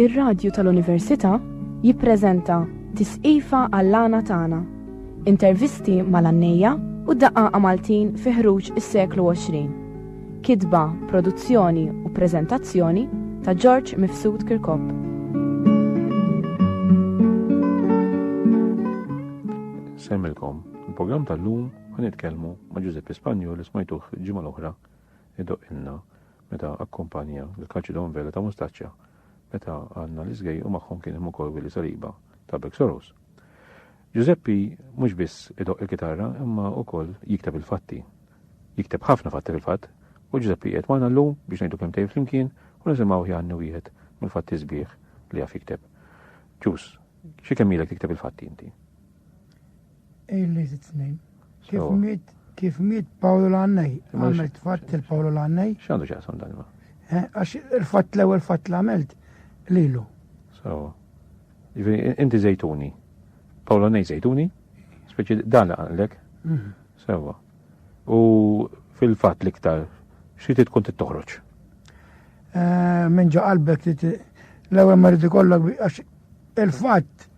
Ir-radju tal-Università jippreżenta Tisqifa għall-għana tagħna. Intervisti mal-għannejja u daqqa Maltin fi ħruġ is-seklu 20. Kitba, produzzjoni u preżentazzjoni ta' George Mifsud Kirkop. Semmilkom, il-programm tal-lum ħanitkellmu ma' Giuseppe Spanjol li smajtuh ġimgħa l-oħra idoqilna meta akkumpanja l-Calcidon Vela ta' Mustaċċja meta għandna l-iżgej u magħhom kien hemm ukoll Willy Saliba ta' Bek Soros. Giuseppe mhux biss idoq il-kitarra imma wkoll jikteb il-fatti. Jikteb ħafna fatti fil-fatt u Giuseppe qiegħed magħna llum biex ngħidu kemm tgħid flimkien u nisimgħu ħjannu wieħed mill-fatti sbieħ li jaf jikteb. Ġus, xi kemm ilek tikteb il-fatti inti? Illi t-tnejn. Kif miet Paolo Lannej, għamilt fatt il-Paolo Lannej. X'għandu x'jaqsam dan ma? Għax il-fatt l-ewwel fatt l-għamilt lilu. Inti Zejtuni. Paolo Lannej Zejtuni? Speċi dan għandek? Sewa. U fil-fatt l-iktar, xi tkun tittoħroġ? Minn ġo qalbek l-ewwel ma rid ikollok għax il-fatt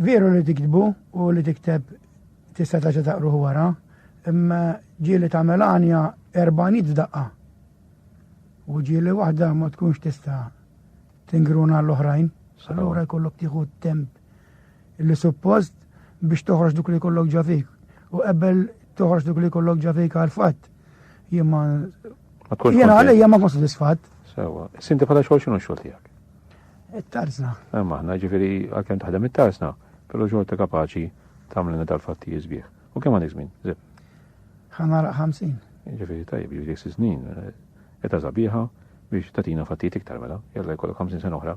veru li tiktbu u li tikteb tista' taġa taqruh wara, imma ġieli ta' Melania 4 daqqa. U ġieli waħda ma tkunx tista' tingruna l-oħrajn. Allura jkollok tieħu temp li suppost biex toħroġ dik li jkollok ġafik. U qabel toħroġ dik li jkollok ġafik għal-fatt. Jiena għalejja ma kon sodisfatt. Sewa. Sinti bħala xogħol x'inhu x-xogħol tiegħek? It-tarsna. Aħna ġifieri għalkemm taħdem it-tarsna, però xogħol ta' kapaċi tagħmel tal-fatti jiżbieħ. U kemm għandek żmien? Ħanara 50. Ġifieri tajjeb, dik snin eta sabiħa biex tatina fatti iktar mela, jalla jkollok 50 sena oħra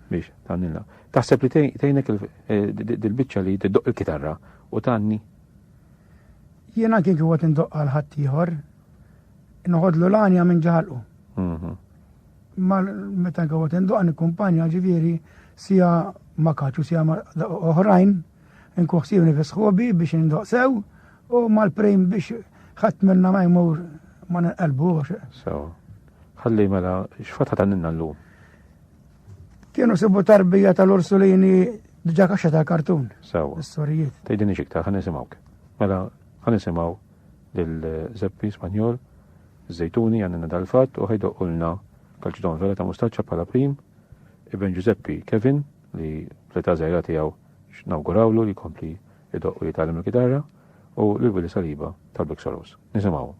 biex tagħmilna. Taħseb li tgħinek il-biċċa li tiddoq il-kitarra u tanni? Jiena kien huwa tindoq għal ħadd ieħor, noħodlu l-għanja minn ġaħalqu. Ma meta huwa tindoq nikkumpanja ġifieri sija ma kaċu sija oħrajn inkuħsibni fi sħobi biex indoq sew u mal-prejm biex ħadd minna ma jmur ma nqalbu. Sew. Ħalli mela x'fatt ħatanilna llum? Kienu sibu tarbija tal-Ursulini diġà kaxxa tal-kartun. Sew. Is-storijiet. Tgħidini xiktar ħa nisimgħuk. Mela ħa nisimgħu lil Zeppi Spanjol, Zejtuni għandna dal-fatt u ħajdoqulna Calcidon Vela ta' Mustaċċja bħala prim, Ibn Giuseppe Kevin li fl-età żgħira tiegħu nawgurawlu li jkompli jdoq u jitgħallem il-kitarra u lil Willy Saliba tal-Bek Soros. Nisimgħu.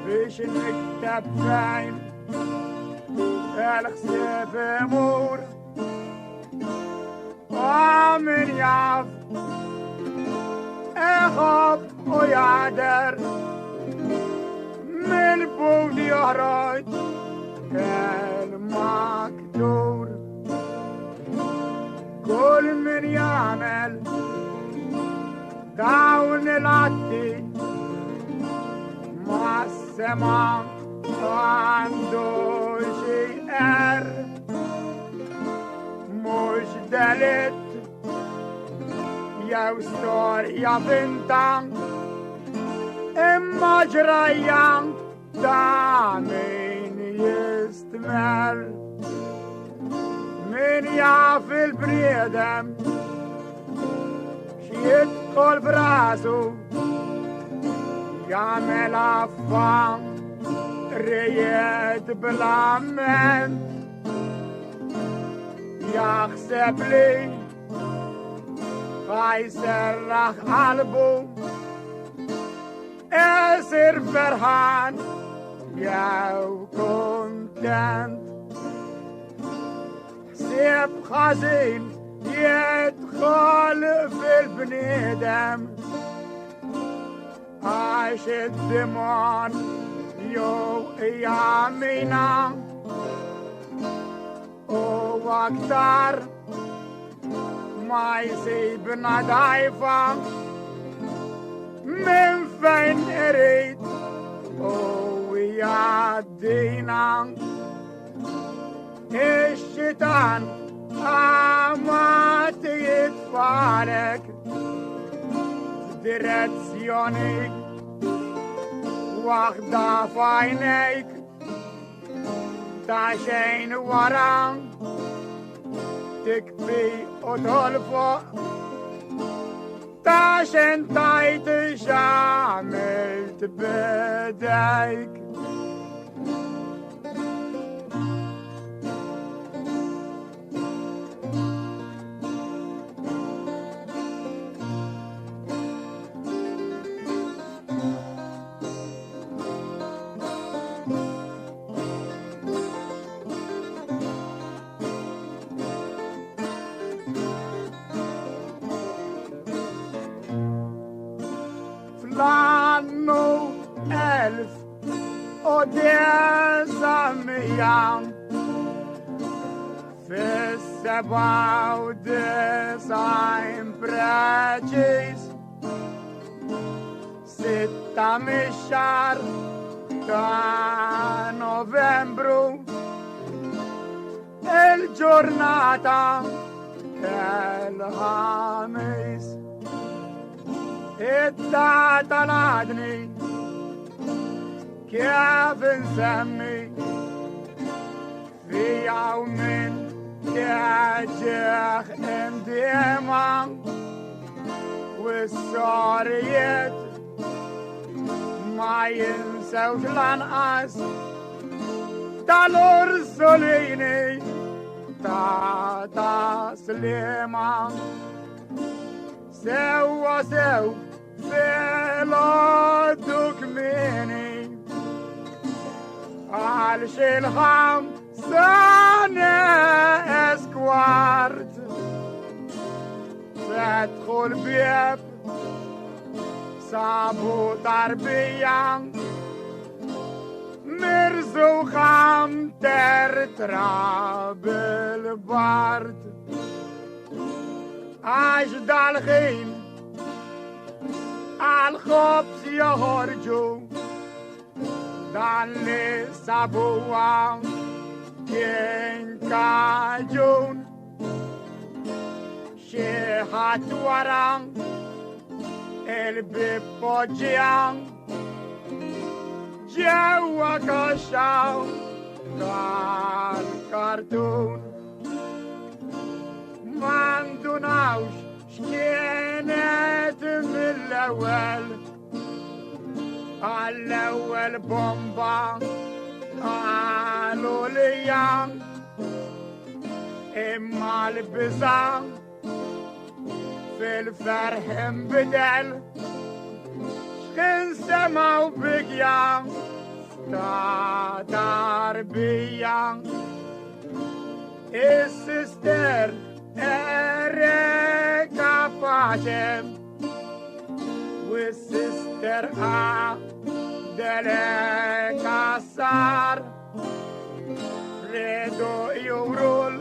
biex niktab fejn el-ħsieb imur min jaf iħobb u jader mill-budi joħroġ kelma مكتور كل من يعمل داون العدي مع السماء عنده شيء مش دلت يا وستور يا بنتان اما جريان دامين يستمر من يعرف البريدم يدخل براسه يعمل عفان ريت بالعمل يحسب لي هيسرح قلبه اسر فرحان يا كونتنت حساب خزين يدخل في البنيدم عاش الدمان يو ايامينا واكتر ما يسيبنا ضعيفة من فين اريد ويعدينا الشيطان ما يدفعلك ديريكسيونك واخدة في عينيك تعشين ورا تكفي وتلفق تعشين تايت شعملت بديك l'anno 1900 في 97 preċis 6 mix-xahar ta' Novembru il-ġurnata tal-ħamis الداتا العدني كيف نسمي في يوم يجيخ انديما والسوريات ما ينسوش الانقاس تالورسوليني تا سليما سوا فيلوتك مني عالش الخمسانة اسكوارت تدخل بيب صابو تربية مرزو خام ترتراب البارد عجد الخيل الخبز يهرجو دان لسابوا كين كاجون شيحات وران البيبوجيان جوا كشاو كارتون ما ندوناوش شكينات من الأول بومبا قالوا لي إما البزان في الفرح بدل شكن سماو بقيان تا تربيان السستر Erika Pacem with Sister Adele Casar Edo Eurol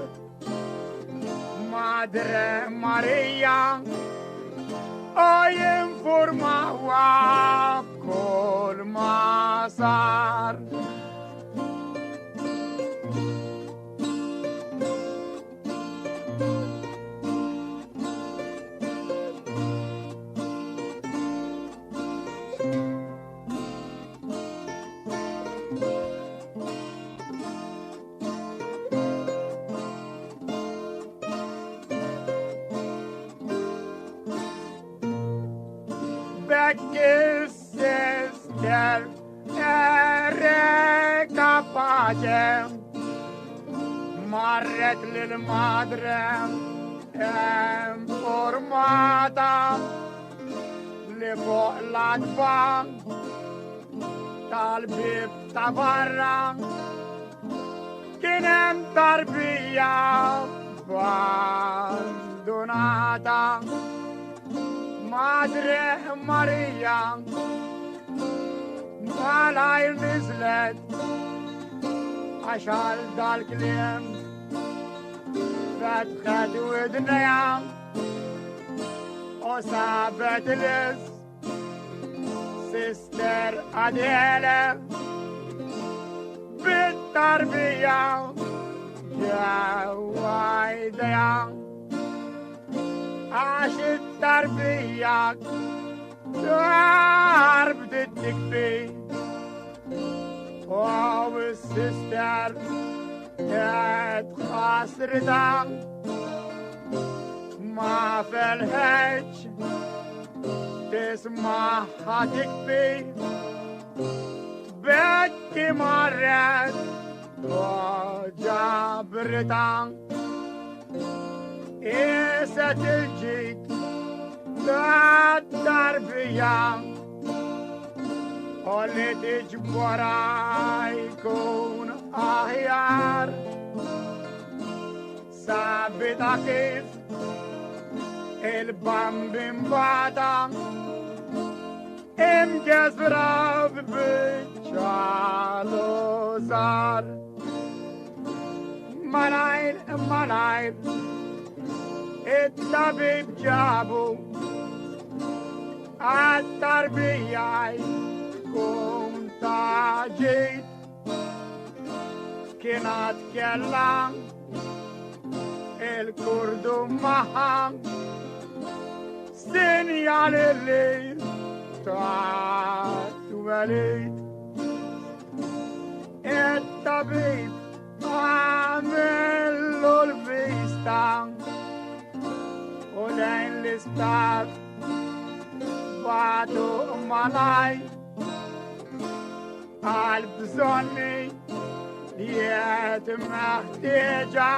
Madre Maria Hoy informaba col Masar Becky sister era capace marret lil-madre informata li fuq l-adba tal-bib ta' barra kien hemm tarbija abbandonata Madre Maria malajr nizlet għaxal dal-kliem fetħet widnija u sabet lis Sister Adele bit-tarbija ġewa ideja għax it-tarbija darb dit-tikbi u s-sister qed ħasrita ma felħeġ tismaħħa tikbi Becky marret u ġabrita Iset il-ġit tad-tarbija u li tiġbora jkun aħjar sabita kif il-bambin bata imġezra b'biċċalu żgħar malajr it-tabib ġabu għat-tarbija jkun ta' ġid kienat kella il-kurdu maħa sinjali li ta' twelid it-tabib għamillu l-vista u lejn l-istat batu malaj għal-bżonni jiet meħtieġa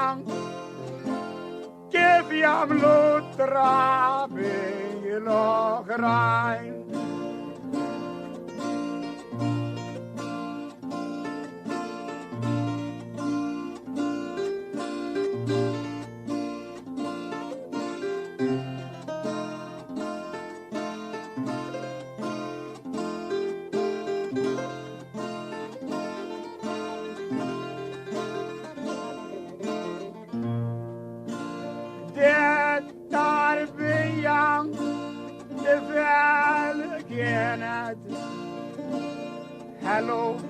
kif jamlu trabi l-oħrajn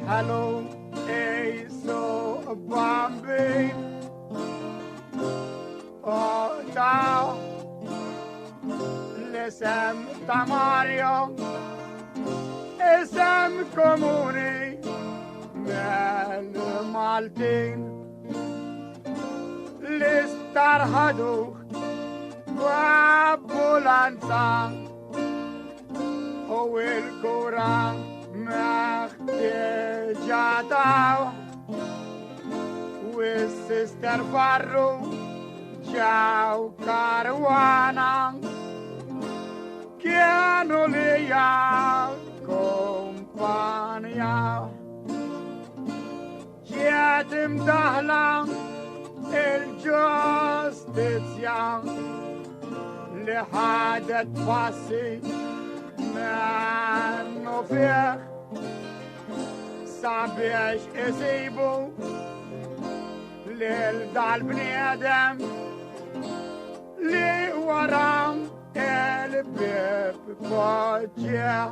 Hello, hey, so Bombay. Oh, ciao, l'isem ta' Mario, isem komuni mel-Maltin, l-istarħaduħ b'ambulanza u il-kura meħtieġataw u s-sister Farru ġaw karwana kienu lija kompanja ġiet imdaħla il-ġustizja li ħadet passi mennu fieħ sabiex isibu الليل دع بني آدم لي ورام البيب فاجع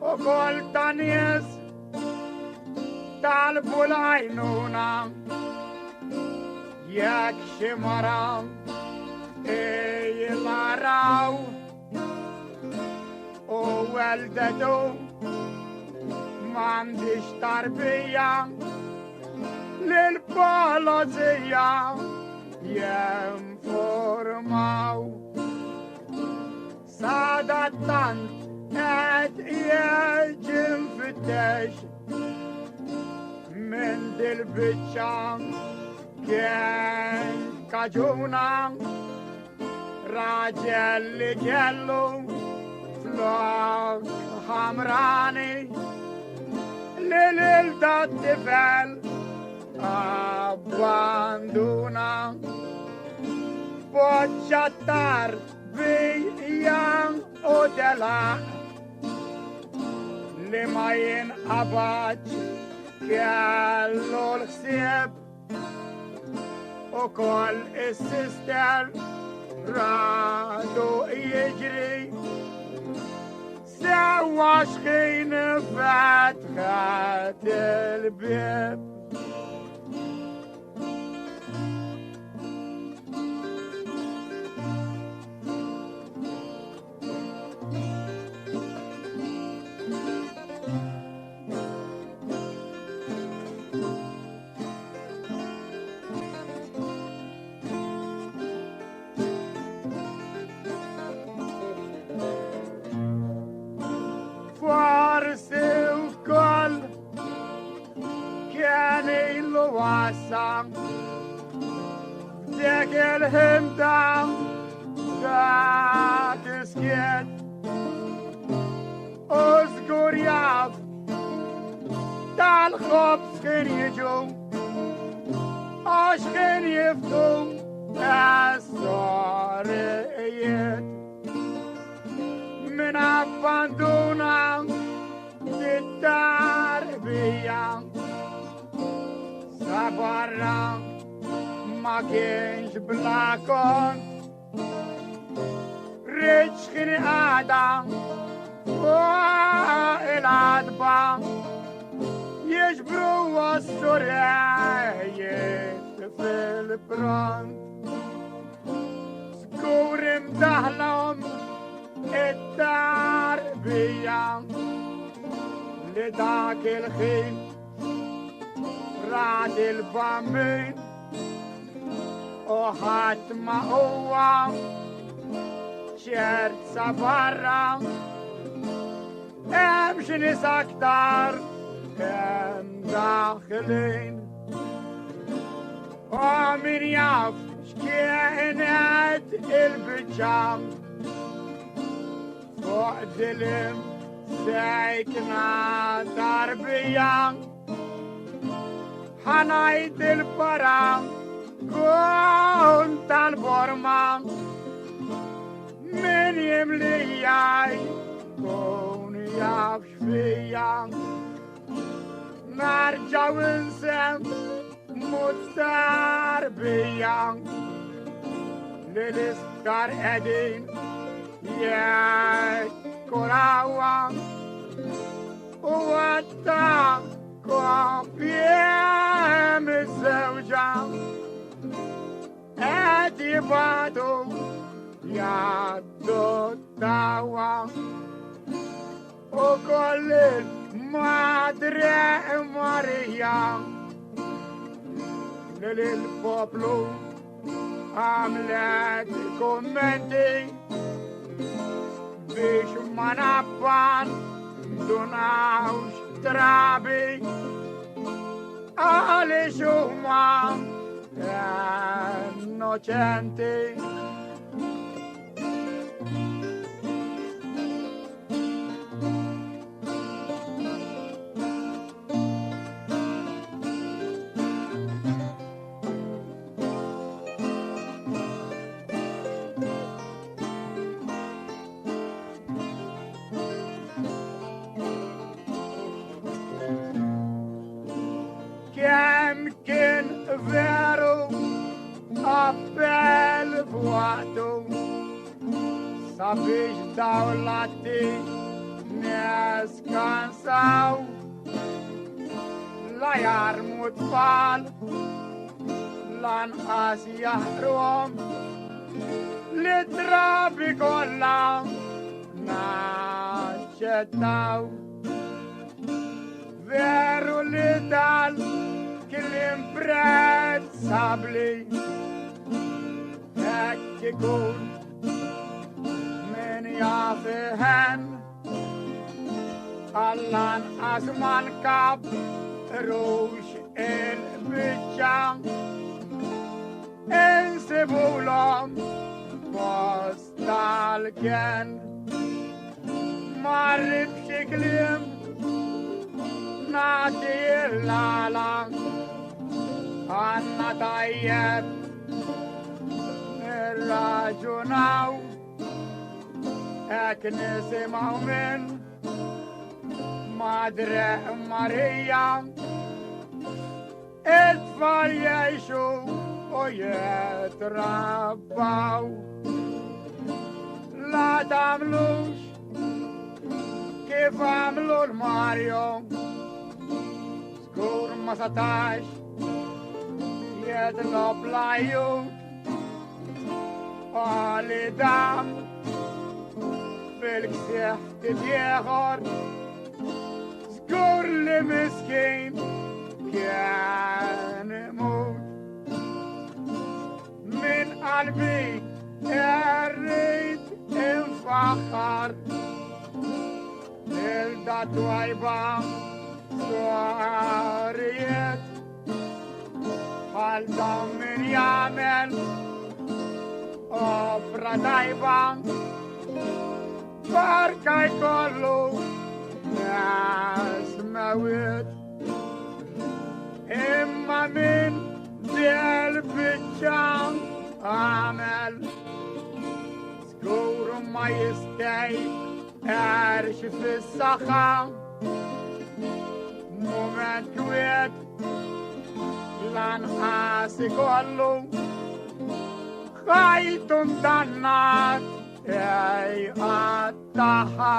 وقلت ناس طالبوا العينونة ياك شمرام اي العراو ووالدته ما عنديش تربية للبوليسية يا مفرماو سادة طنط يا جن فتش من دل بتشان كان كجونا راجل جلو فلوك حمراني ليل تفل abandona Bocciatar Bian Odela Limayin Abach Gallol Sib Okol Sister Rado Yejri Sawash Khin Fathat البيب واسم ذاك الهمدم ذاك سكيت اذكر ياف تاع الخبز كان يجو اش كان يفتو الصاريات من اباندونا للتربيه Sabarra Magenj Blakon Rich Kini Adam Eladba Yeshbru was Sorayet Philipron Skurim Dahlam Etar Biyam Ledak El Khim رعد البامين وحات ما هو شرط سفرة امشي ناس اكتر ام داخلين ومن يعرف شكينات البجام فوق دلم ساكنة تربية حنايت الفرام كنت البرمان من يملياي كون يعفش فيا نرجع ونسم متربيا للسكر ادين يا كراوان وطا كوبيم الزوجة ادي بادو يا دوتاوا وكل مادري مريم للبوبلو عملت كومنتي بيش منابان دوناوش ترابي alle شوما innocenti كم veru appell f'waqtu sabiex dawlati neskansaw la jarmu tfal lanqas jaħrom li drabi kollha naċċettaw veru li dal kien imprezzabbli hekk ikun min jafihen għall-anqas mal-kap rux il-biċċa insibulhom post tal-kien ma rridx kliem nagħti l-għala għandna tajjeb nirraġunaw hekk nisimgħu minn Madre Marija it-tfal jgħixu u jitrabbaw la tagħmlux kif għamlu l-Mario skur ma satax jitlob l-ajut għali dam fil-ksieħ titjieħor skur li miskin kien imut min qalbi errit infaħħar il-dat wajba swarijiet għal dam min jagħmel opra tajba barka jkollu nas mewit imma min del-biċċa għamel skur ma jistej għarx fis-saħħa moment kwiet lanqas ikollu ħajtun dannat għattaħħa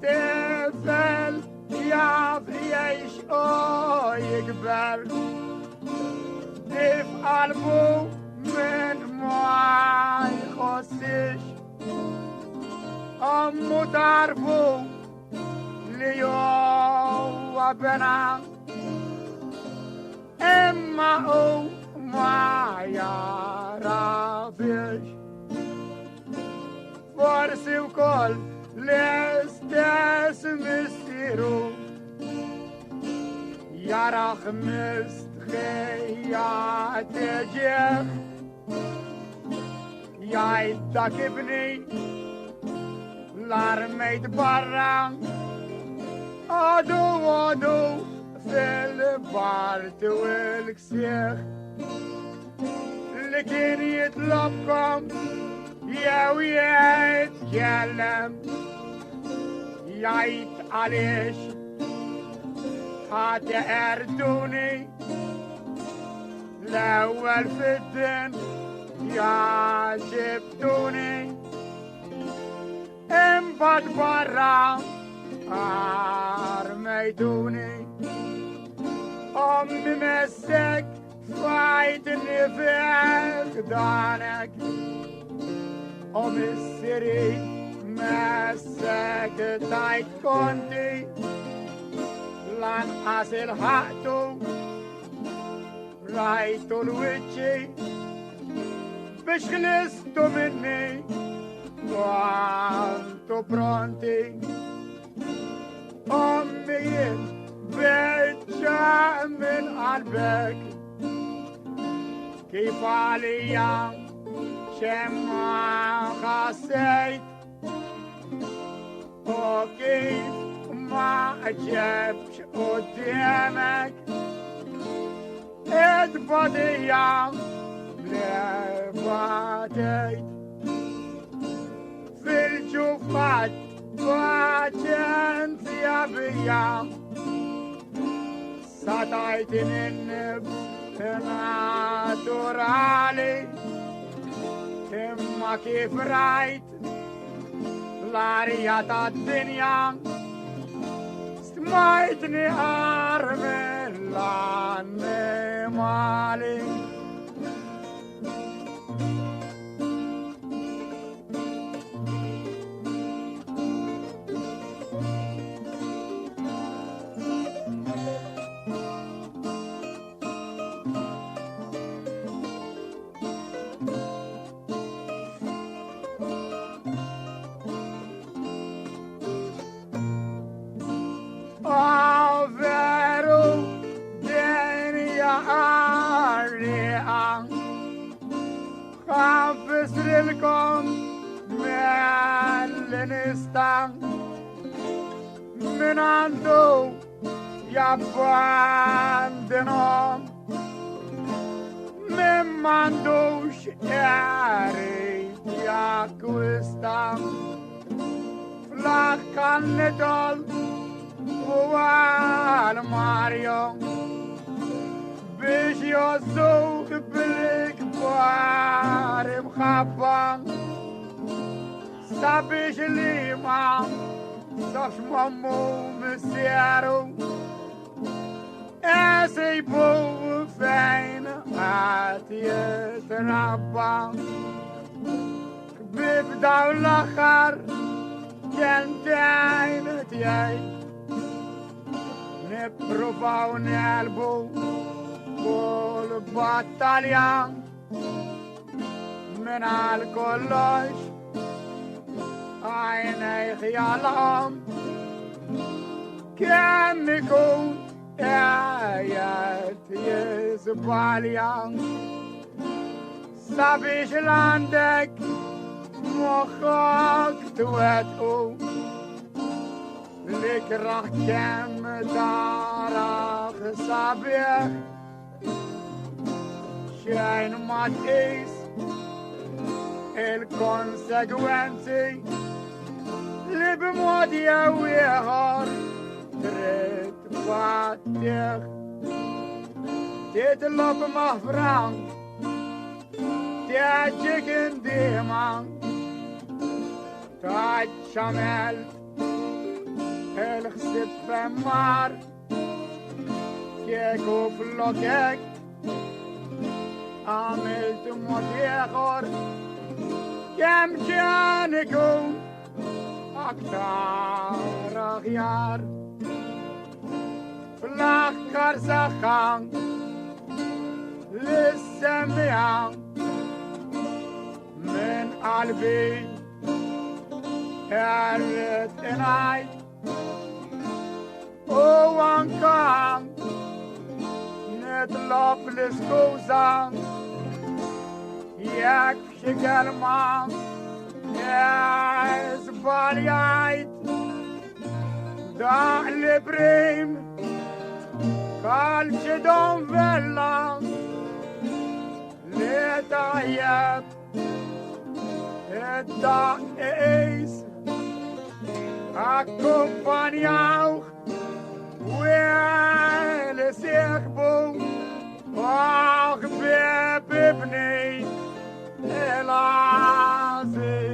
tifel jaf jgħix u jikber dif qalbu min ma jħossix ommu tarfu li huwa bena imma u ma jarafix forsi wkoll l-istess missieru jaraħ mistħija teġieħ jgħid dak ibni l-armejt barra għadu fil-bart u l-ksieħ li kien jitlobkom jew jitkellem jgħid għaliex ħadd erduni l-ewwel fid-din jaġibtuni imbagħad barra armejtuni ommi messek fajtni f'danek omissiri messek tajt konti lanqas il-ħaqtu rajtu l-wiċċi biex ħlistu minni kwantu pronti ommi jien biċċa min qalbek kif għalija شمع خسيت وكيف ما أجبش قدامك اتبضيع لفاتيت في الجفات فاتن ثيابيا سطعت النفس ناتورالي إما كيف رايت لاريات الدنيا استمعتني أرمي لاني مالي لكم مالنستان من عنده يباندنهم من مندوش ياريت ياكوستان فلاك كان ندل والماريو بيش يوزوك بالكبار مخبان سابيش ليما صفش مامو مسيارو اسي بو فين يتربى بيبدأ الاخر كنتين تياي نبروفا ونقلبو كل بطاليان من الكلش عيني خيالهم كان يكون آيات يزباليان سابيش لاندك مخك توتو لك راح كم دارخ صابيح شاين ما تقيس الكونسيكونسي اللي بمودي ويهار تريد فاتح تطلب مهفران تاجيك ديما تاج شمال الخسب فمار كيكو فلوكيك عملت مديخر كم كان يكون أكثر غيار في الآخر سخان للسميع من قلبي هرت إناي وان كان نطلب لسكوزان يكفي كلمة يا زباليايت دا البريم قال شدون فيلا لتعيب الدا ايس accompagnaw ويل سيخبو واخ بابني العزيز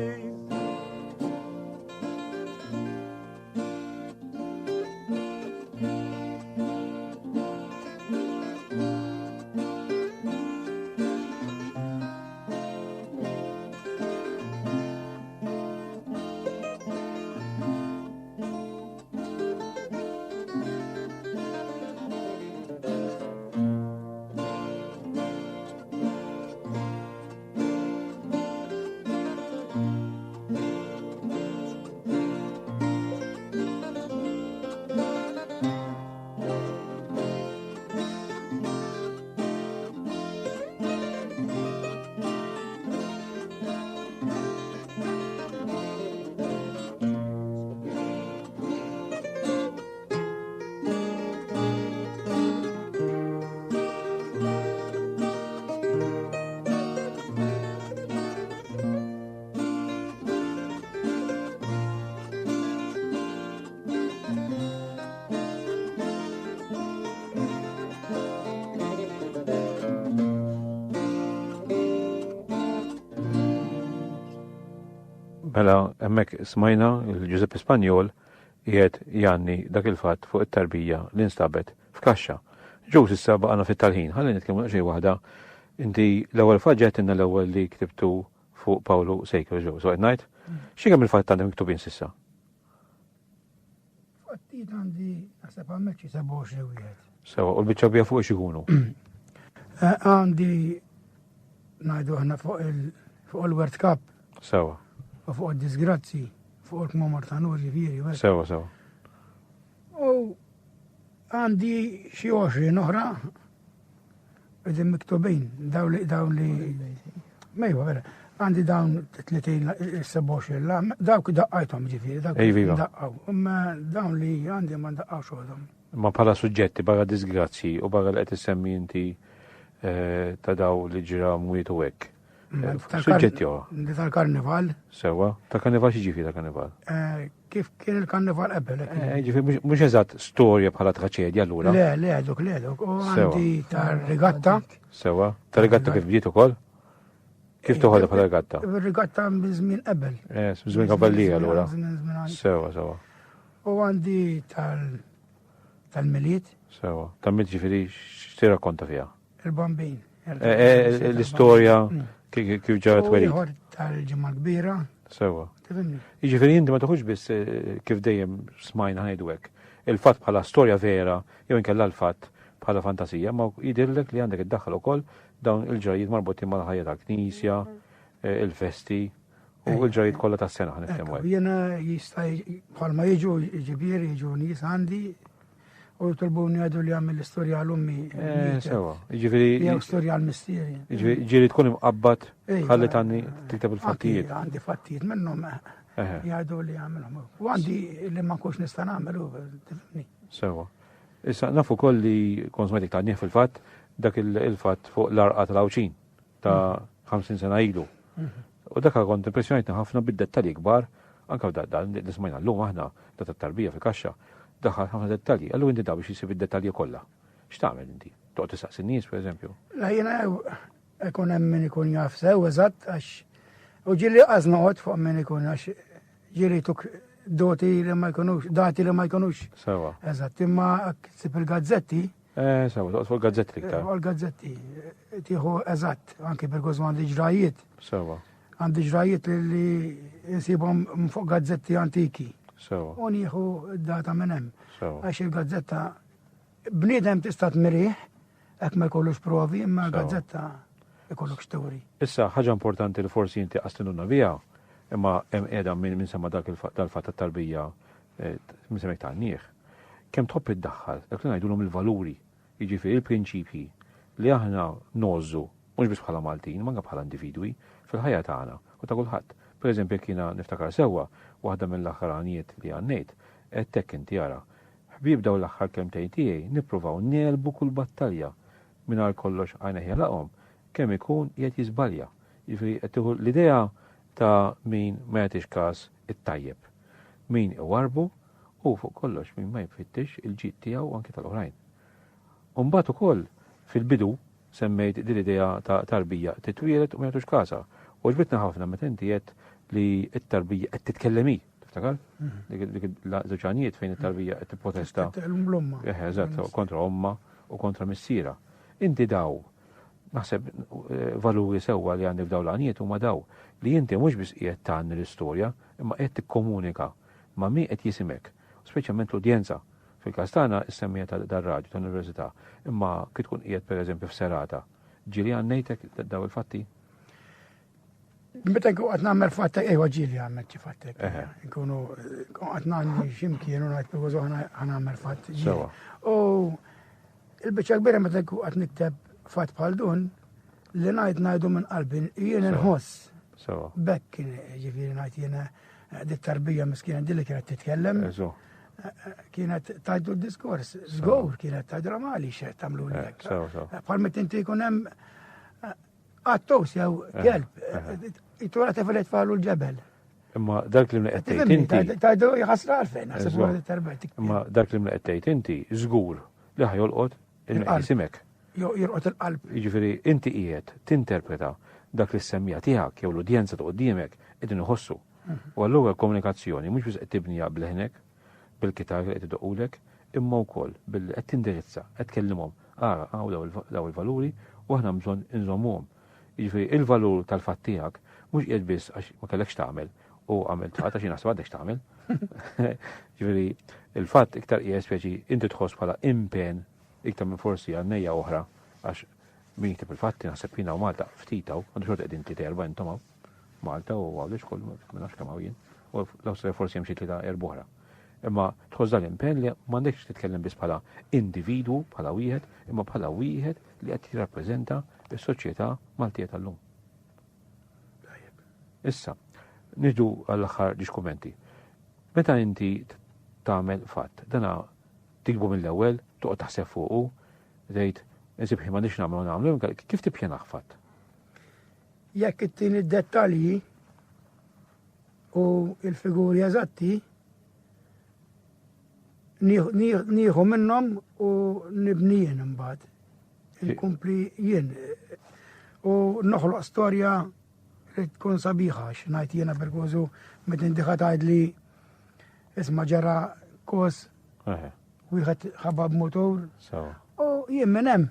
Mela, hemmhekk smajna il-Giuseppe Spanjol qiegħed janni dak il-fatt fuq it-tarbija li nstabet f'kaxxa. Ġew issa baqgħna fit-talħin, ħalli nitkellmu xejn waħda. Inti l-ewwel faġġet inna l-ewwel li ktibtu fuq Pawlu Sejker ġew. So qed ngħid, x'kemm il-fatt għandek miktubin s'issa? Fattijiet għandi naħseb hemmhekk 27 wieħed. Sewa, u l-biċċa bija fuq x'ikunu? Għandi ngħidu aħna fuq il-World Cup. Sewa. U fuq id-disgrazzi, fuq il-kmamar ta' nur ġifieri. Sewa, sewa. U għandi xi 20 oħra qegħdin miktubin dawn li mejwa vera. Għandi dawn 30 dawk daqqajthom ġifieri, dawk daqqaw. Imma dawn li għandi ma daqqawx għadhom. Ma bħala suġġetti barra disgrazzi u barra li qed issemmi inti ta' daw li ġira mwietu hekk. Suġġetti oħra. Tal-karnival. Sewa, ta' karnival x'jiġifieri ta' karnival? Kif kien il-karnival qabel? Ġifieri mhux eżatt storja bħala traċedja allura. Le, dok. U għandi tar-rigatta. Sewa, tar-rigatta kif bdiet ukoll? Kif toħodha bħala rigatta? Ir-rigatta żmien qabel. Żmien kaballija allura. Sewa. U għandi tal-miliet. Sewa, tal-miliet ġifieri x'tirrakkonta fiha? Il-bambin. L-istorja kif ġaret werid. U tal-ġimgħa kbira. Sewa. Jiġifieri inti ma toħux biss kif dejjem smajna ngħidu hekk. Il-fatt bħala storja vera jew inkella l-fatt bħala fantasija, ma jidhirlek li għandek iddaħħal ukoll dawn il-ġrajiet marbutin mal-ħajja tal-Knisja, il-festi u l-ġrajiet kollha tas-sena ħniftehmu hekk. Jiena jista' bħalma jiġu ġibieri jiġu nies għandi u jitolbuni għadu li għamil l-istorja għal-ummi. Sewa, jiġifieri. Jew storja għal-mistieri. Ġieli tkun imqabbad ħallet għandi tiktab il-fattijiet. Għandi fattijiet minnhom jgħidu li għamilhom. U għandi li ma nkunx nista' nagħmelu tifhimni. Sewa. Issa nafu koll li konsmetik ta' fil fatt dak il-fatt fuq l-arqa tal-Awċin ta' 50 sena ilu. U dak kont impressjonajtna ħafna bid-dettalji kbar, anke dan li smajna llum aħna ta' tat-tarbija fil-kaxxa, daħħal ħafna dettalji. Allu inti da biex jisib id-dettalji kollha. X'tagħmel inti? Toqgħod tistaqsi n-nies pereżempju. La jiena ikun hemm min ikun jaf sew eżatt għax u ġieli qażnoqgħod fuq min ikun għax ġieli tuk dati li ma jkunux. Sewa. Eżatt, imma sib il-gazzetti. Sewa, toqgħod fuq il-gazzetti iktar. Fuq il-gazzetti. Tieħu eżatt, anke perkoż għandi ġrajiet. Sewa. Għandi ġrajiet li insibhom fuq gazzetti antiki. Sewa. U nieħu d-data minn hemm. Sewa. Għax il-gazzetta bniedem tista' tmiriħ hekk ma jkollux provi, imma gazzetta ikollok xtewri. Issa ħaġa importanti li forsi inti qastinuna biha, imma hemm qiegħda minn semma dal-fatt tat-tarbija minn semmek tan-nieħ. Kemm tħobb iddaħħal dak li ngħidulhom il-valuri, jiġifieri il-prinċipji li aħna nożżu mhux biss bħala Maltin, ma bħala individwi fil-ħajja tagħna u ta' kulħadd. Pereżempju jekk jiena niftakar sewwa waħda mill-aħħaranijiet li għannejt qedtek inti jara. Ħbieb daw l-aħħar kemmtejn tiegħi nippruvaw nelbu kull battalja mingħajr kollox għajna ħjalaqhom kemm ikun qiegħed jiżbalja. Jiġifieri qed tieħu l-idea ta' min ma jagħtix każ it-tajjeb, min iwarbu u fuq kollox min ma jfittix il-ġid tiegħu anke tal-oħrajn. U mbagħad ukoll fil-bidu semmejt din l-idea ta' tarbija titwielet u ma jagħtux każha. U ġbitna ħafna meta inti qed li t-tarbija qed titkellemi, tiftakar? Dik l-żewġanijiet fejn it-tarbija qed tipprotesta. L-omma. Eżatt, kontra omma u kontra missiera. Inti daw naħseb valuri sewwa li għandi f'daw l-għanijiet huma daw li inti mhux biss qiegħed tagħni l-istorja, imma qed tikkomunika ma' min qed jisimek, speċjalment l-udjenza. Fil-każ tagħna issemmija dar-radju tal-Università, imma kif tkun qiegħed pereżempju f'serata. Ġieli għannejtek daw il-fatti? Meta nkun qed nagħmel fattek, ġieli għamel xi fattek. Nkunu qed nagħmel x'imkien u ngħid perkoż ħanagħmel fatt. Sewa. U il-biċċa kbira meta nkun qed nikteb fatt bħal dun li ngħidu minn qalbi jien inħoss. Sewa. Bekk ġifieri ngħid jiena dit-tarbija miskina di li kienet titkellem. Kienet tajdu d-diskors, żgur kienet tajdra mali xed tagħmlu li hekk. Bħal meta inti jkun hemm għattos jew kelb, it-tura tefelet falu l-ġebel. Imma dak li mneqtejt inti. Tajdu jħasra għalfejn, għasab għu għed imma dak li mneqtejt inti, żgur li ħajolqot il-jisimek. Jirqot il-qalb. Jiġifieri inti qiegħed tinterpreta dak li s-semmija tiegħek jew l-udjenza ta' qudiemek qegħdin iħossu. U allura l-komunikazzjoni mhux biss qed tibni bil-ħnek, bil-kitar li qed idoqulek, imma wkoll qed tindirizza, qed tkellimhom daw il-valuri u aħna bżonn inżommuhom. Jiġifieri il-valur tal-fatt tiegħek mhux qiegħed biss għax ma kellekx tagħmel u għamilt fatt għax naħseb għadek tagħmel. Ġifieri il-fatt iktar qiegħed speċi inti tħoss bħala impenn iktar minn forsi għannejja oħra għax min jikteb il-fatti naħseb jiena u Malta ftitaw, għandu xorta qegħdin titerba intom Malta u għawdex kollu ma nafx kemm hawn u l-Awstrija forsi hemm xi tlieta erba' oħra. Imma tħoss dal-impenn li m'għandekx titkellem biss bħala individwu, bħala wieħed, imma bħala wieħed li qed jirrappreżenta s-soċjetà Maltija tal-lum. Issa, niġu għall-aħħar diskumenti. Meta inti tagħmel fatt, dana tikbu mill-ewwel, toqgħod taħseb fuqu, tgħid insib ħin m'għandix nagħmlu, kif tippjanaħ fatt? Jekk ittini d-dettalji u l-figuri eżatti, nieħu minnhom u nibni jien imbagħad. Inkompli jien. U noħloq storja li tkun sabiħa x'ngħid jiena perkożu meta indiħa tgħidli isma' ġara kos wieħed ħabab motor. U jien minn hemm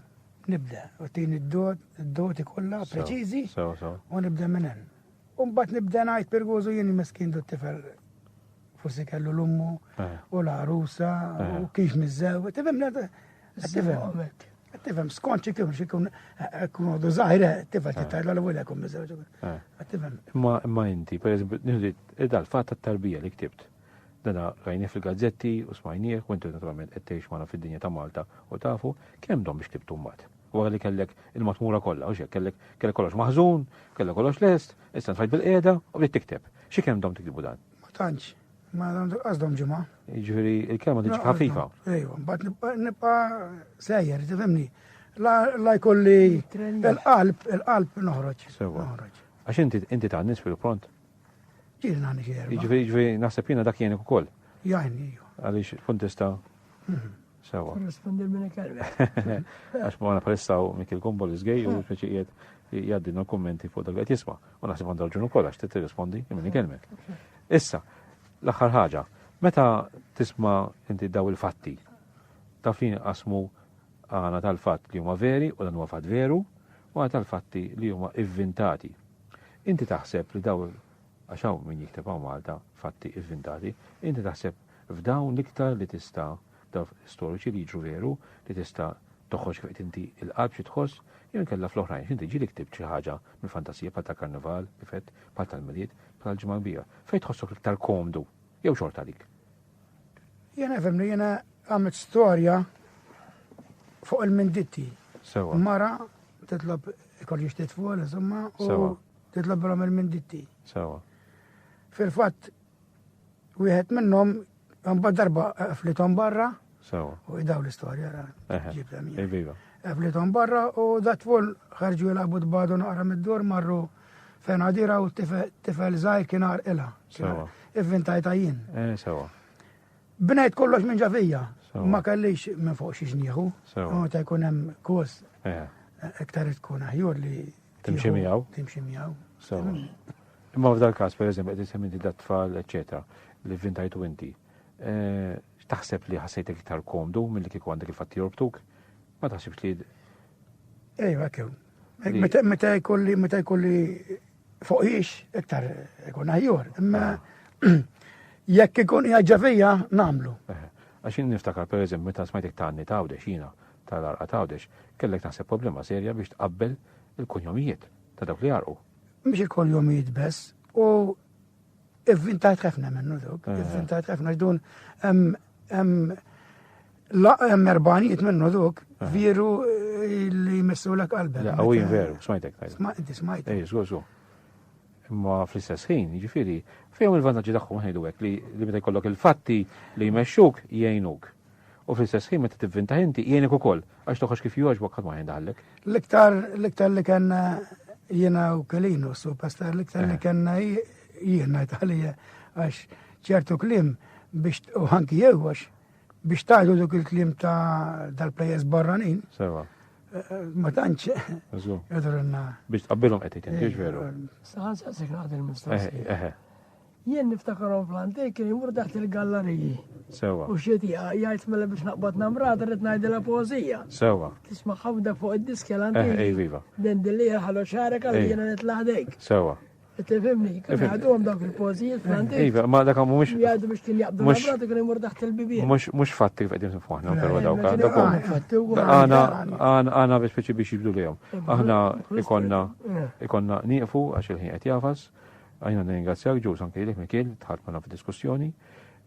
nibda u tieni d-doti kollha preċiżi u nibda minn hemm. U mbagħad nibda ngħid perkożu jien meskin tifel forsi kellu l-ummu u l-arusa u kif mizzew. Tifhem skonċi kif xikun għodu zaħira, tifhem titajla l-għu l-għu mizzew. Imma inti, per eżempju, id-dal-fat tat-tarbija li ktibt. Dana rajni fil-gazzetti u smajnieh, u intu naturalment għettejx maħna fid-dinja ta' Malta u tafu, kemm dom biex ktibtu mbagħad. Wara li kellek il-matmura kollha, u kellek kollox maħżun, kellek kollox lest, issa tfajt bil-qiegħda u bdiet tikteb. Xi kemm dom tiktibu dan? Ma tantx. Ma għazdom ġimgħa. Jiġifieri il-kelma tiġi ħafifa. Ejwa, mbagħad nibqa' sejjer, tifhemni. La jkolli il-qalb noħroġ. Għax inti ta' nies fil-pront. Ġieli nagħni xi erba'. Jiġifieri naħseb jiena dak jienek ukoll. Jgħinni. Għaliex punt tista' sewa. Korrespondi minn kelmek. Għax ma nappressaw Mikil Kumbol iżgej u speċi qiegħed jgħaddilna kummenti fuq dak qed jisma'. U naħseb għandu raġun ukoll għax tirrispondi minn kelmek. Issa, l-aħħar ħaġa, meta tisma' inti daw il-fatti, taf li qasmu għana tal-fatt li huma veri u dan huwa fatt veru, u għana tal-fatti li huma inventati. Inti taħseb li daw għaxaw min jikteb għaw Malta fatti inventati, inti taħseb f'dawn l-iktar li tista' daw storiċi li jiġru veru, li tista' toħroġ kif inti il-qalb xi tħoss, jew kella fl-oħrajn inti ġieli ktib xi ħaġa mill-fantasija bħal tal-karnival, kifet, bħal tal-miliet, bħal ġimgħa kbira. Fejn tħossok iktar komdu jew xorta dik? Jiena fehmni jiena għamilt storja fuq il-menditti. Sewa. Mara titlob ikolli xtiet fuq insomma u titlob rom il-menditti. Sewa. Fil-fatt wieħed minnhom mbagħad darba qflithom barra. Sewa. U idaw l-istorja ġibta mija. Viva. Qflithom barra u dat fuq ħarġu jilagħbu dbadu naqra mid-dur marru fejn għadira u tifel żgħir kien ilha. Sewa. Ivvintajta jien. Sewa. Bnejt kollox minn ġavija. Ma kellix minn fuq xi xnieħu. Sewa. Meta jkun hemm kos iktar tkun aħjur li Timxi miegħu. Timxi miegħu. Sewa. Imma f'dal każ pereżempju qed isemmi dat tfal, eċetera, li vvintajtu inti. Taħseb li ħassejtek iktar komdu milli kieku għandek il-fatti jorbtuk? Ma taħsibx li. Ejwa kew. Meta jkolli fuqix iktar ikun aħjur. Imma jekk ikun ħaġa fija nagħmlu. Għax niftakar pereżempju meta smajtek tanni tawdex jiena tal-arqa tawdex, kellek naħseb problema serja biex tqabbel il-kunjomijiet ta' dawk li jarqu. Mhix il-kunjomijiet bess u ivvintajt ħafna minnu dawk. Ivvintajt ħafna ġdun hemm erbanijiet minnu dawk vieru li jmessulek qalbek. Għawin veru, smajtek tajt. Smajt. Żgur. Imma fl-istess ħin, jiġifieri, fejn il-vantaġġi tagħhom ngħidu hekk li meta jkollok il-fatti li jmexxuk jgħinuk. U fl-istess ħin meta tivvinta inti jgħinek ukoll għax toħroġ kif jogħġbok ħadd ma jgħindaħlek. L-iktar li kellna jiena u Kelino superstar l-iktar li kellna jiena Italija għax ċertu kliem biex u anki jew għax biex tgħidu dik il-kliem ta' dal-plejers barranin. Sewa. Ma tantx jadurna. Biex tqabbilhom qed inti veru. Saħan saqsek naqdel mistoqsija. Jien niftakarhom fl-antik kien jmur taħt il-galleriji. Sewa. U xieti jgħid mela biex naqbad namrata rrid ngħidilha poeżija. Sewa. Tisma' ħafda fuq id-disk l-antik. Viva. Den dilli ħallu xarek għal jiena nitlaħdejk. Sewa. Tifhimni, kien jgħaduhom dawk il-poeżijiet fl-antik. Iva, ma dak mhumiex Jgħidu biex kien jaqbdu namrata kien jmur taħt il-bibien. mhux fatti qegħdin nifuħna però dawk. Fattu Għana biex jibdu lejhom. Aħna ikonna nieqfu għax il-ħin qed jafas. Għajna ningrazzjak ġus anke jilek Mikiel tħadd magħna fid-diskussjoni.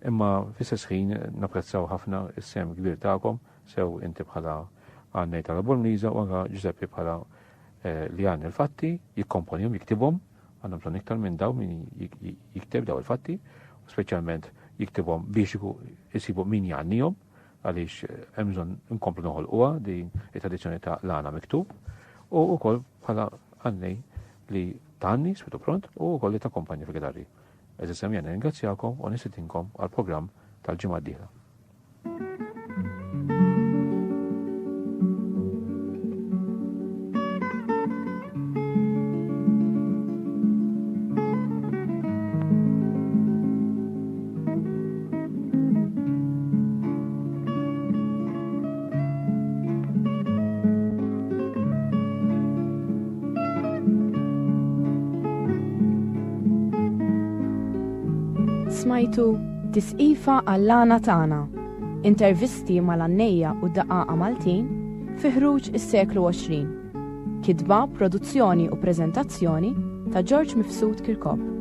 Imma fl-istess ħin napprezzaw ħafna is-sem kbir tagħkom, sew inti bħala għandnej tal-Abur Mliża u anke Giuseppe bħala li għandna il-fatti, jikkomponihom, jiktibhom, għandna bżonn iktar minn daw min jikteb daw il-fatti, u speċjalment jiktibhom biex isibu min jgħannihom għaliex hemm bżonn inkomplu noħolquha din it-tradizzjoni ta' l-għana miktub u wkoll bħala għandnej li tanni sfitu pront u wkoll li takkompanja fil-gitarri. Eżisem jena ringrazzjakom u nisitinkom għal-programm tal-ġimgħa d-dieħla. Smajtu Tisqifa għall-Lana Tana, intervisti mal-Annejja u d-Daqqa Maltin fi ħruġ is-seklu 20. Kitba, produzzjoni u preżentazzjoni ta' George Mifsud Kirkop.